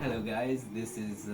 Hello guys, this is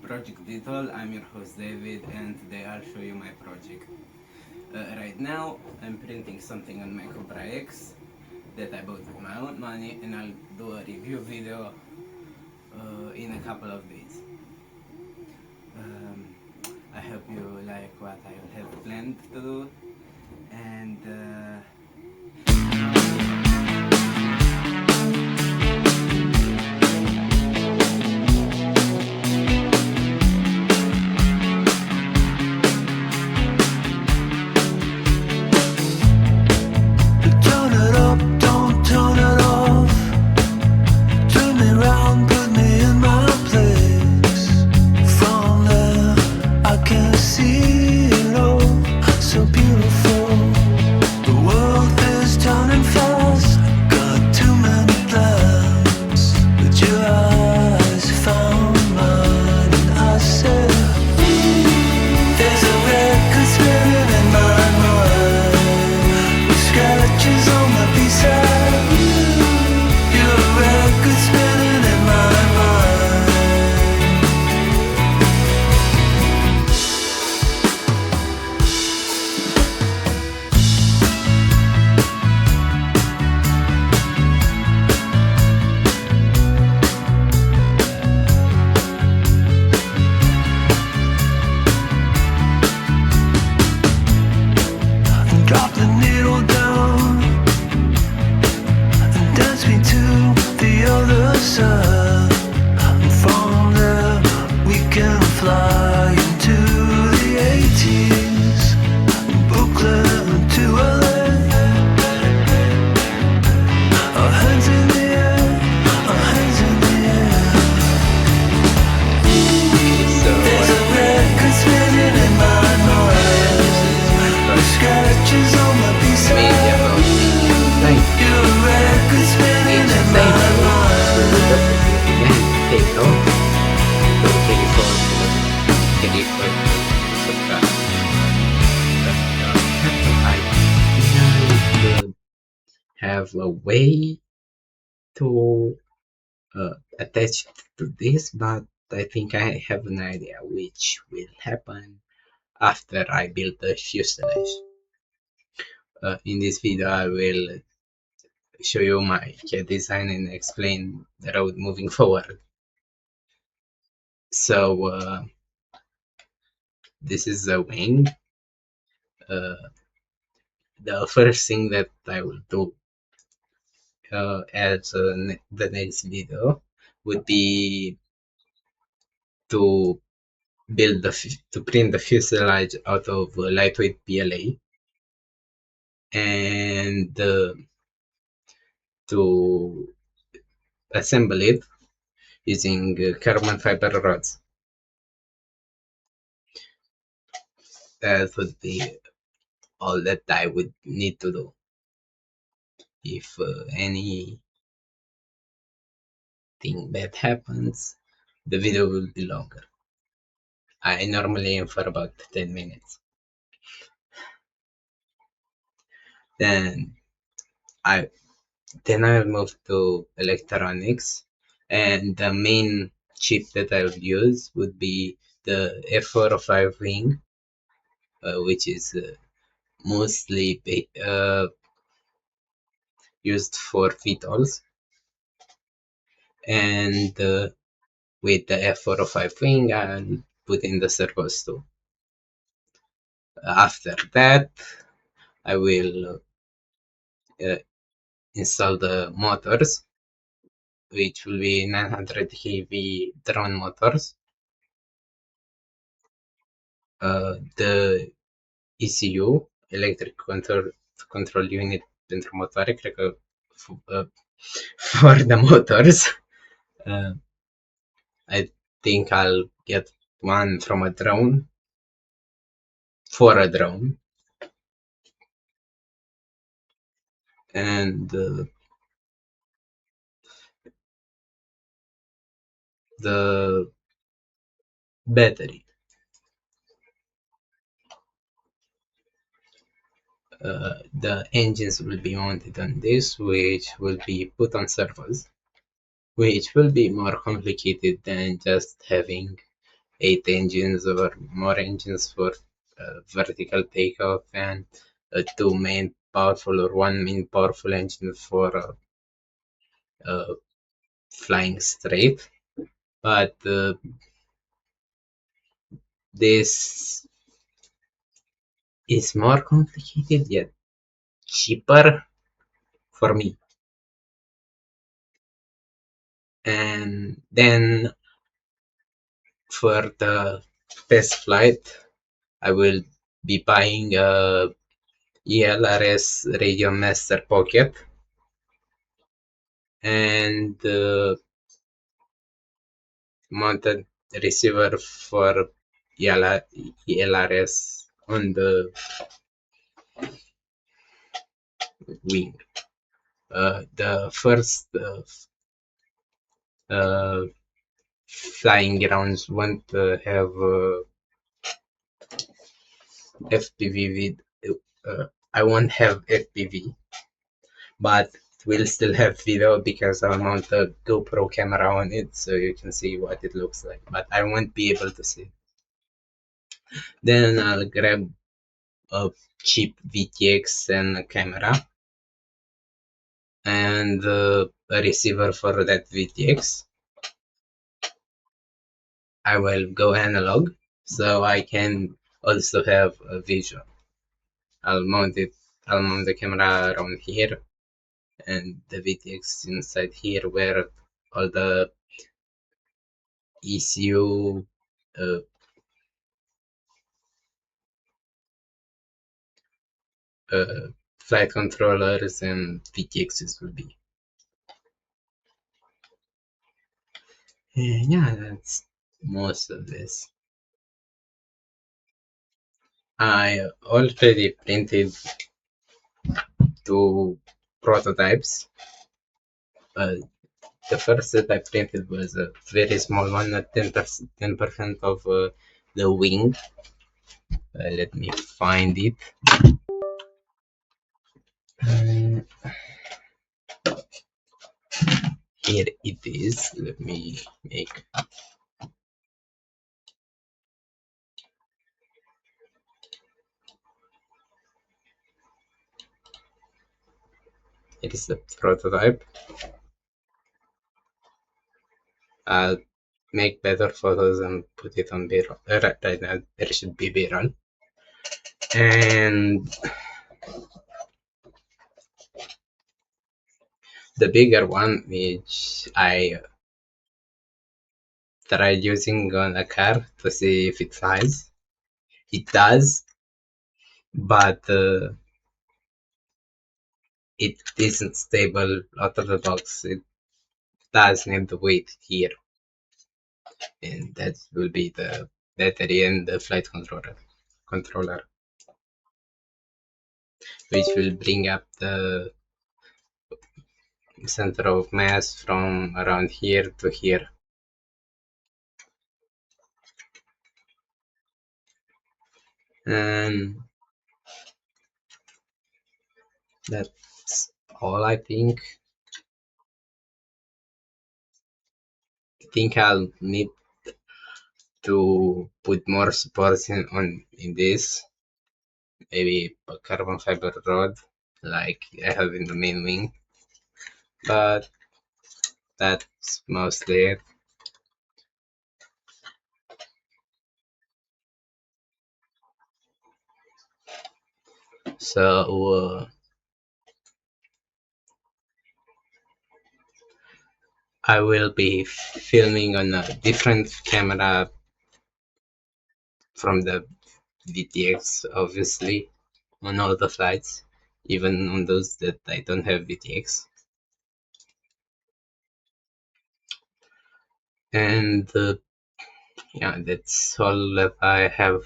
Project VTOL. I'm your host David, and today I'll show you my project. Right now, I'm printing something on my Cobra X that I bought with my own money, and I'll do a review video in a couple of days. Um, I hope you like what I have planned to do, and Turn it up, don't turn it off. Turn me round, put me in my place. From there, I can see it all. So beautiful. The world is turning fast. Got too many plans. But your eyes found mine, and I said, there's a record spinning in my mind. With scratches on my B-side. Your record spinning in my mind. Drop the needle down and dance me to the other side. And from there we can fly into the 80s, Brooklyn to LA. Our hands in the air, our hands in the air. There's a record spinning in my mind. The scratches on my B-side. Your record spinning in my mind. have a way to attach to this, but I think I have an idea which will happen after I build the fuselage. In this video I will show you my CAD design and explain the road moving forward. So this is the wing. The first thing that I will do as the next video would be to to print the fuselage out of lightweight PLA and to assemble it using carbon fiber rods. That would be all that I would need to do. If anything bad happens, the video will be longer. I normally aim for about 10 minutes. Then I will move to electronics, and the main chip that I would use would be the F405 wing, which is mostly used for VTOLs, and with the F405 wing I'll put in the servos too. After that I will install the motors, which will be 900 kV drone motors. The ECU, electric control unit pentru motoare, cred că for the motors. I think I'll get one from a drone, for a drone, and the battery. The engines will be mounted on this, which will be put on servos. which will be more complicated than just having 8 engines or more engines for vertical takeoff and two main powerful or one main powerful engine for uh, flying straight. But this is more complicated yet cheaper for me. And then for the test flight, I will be buying a ELRS Radio Master Pocket and mounted receiver for ELRS on the wing. The first uh, flying grounds won't have FPV with. I won't have FPV, but we'll still have video because I'll mount a GoPro camera on it so you can see what it looks like. But I won't be able to see. Then I'll grab a cheap VTX and a camera and a receiver for that VTX. I will go analog so I can also have a visual. I'll mount it. I'll mount the camera around here and the VTX inside here where all the ECU uh, flight controllers and VTXs will be. And yeah, that's most of this. I already printed two prototypes. Uh, the first that I printed was a very small one, at 10% of the wing. Let me find it. Uh, Here it is. Let me make. It is the prototype. I'll make better photos and put it on B-roll. Right now, there should be B-roll. And the bigger one, which I tried using on a car to see if it flies. It does, but it isn't stable out of the box. It does need the weight here, and that will be the battery and the flight controller, which will bring up the center of mass from around here to here. And that's all I think. I think I'll need to put more supports in this. Maybe a carbon fiber rod like I have in the main wing. But that's mostly it. So I will be filming on a different camera from the VTX, obviously, on all the flights, even on those that I don't have VTX. And yeah, that's all that I have.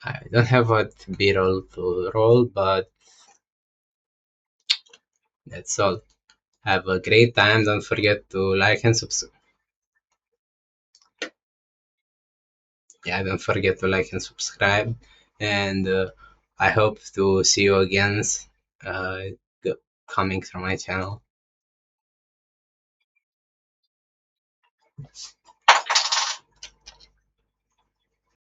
I don't have what B-roll to roll, but that's all. Have a great time. Don't forget to like and subscribe. Yeah, don't forget to like and subscribe. And I hope to see you again uh, coming from my channel.